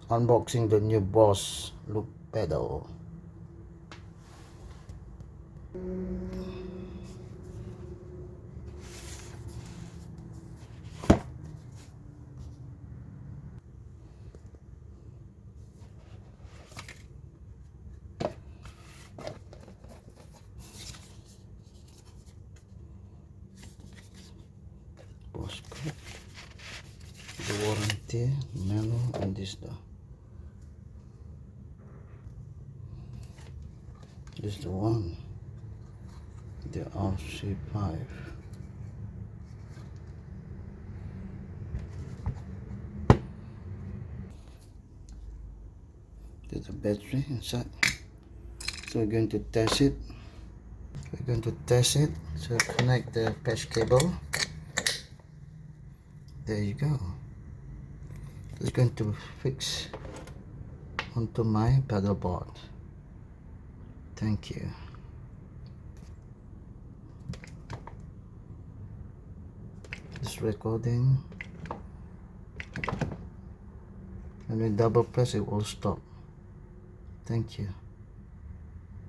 unboxing the new Boss loop pedal. Boss code, the warranty manual, and this is the one, the RC-5. There's a battery inside, so we're going to test it. So connect the patch cable. There you go. It's going to fix onto my pedal board. Thank you. This recording. When we double press, it will stop. Thank you.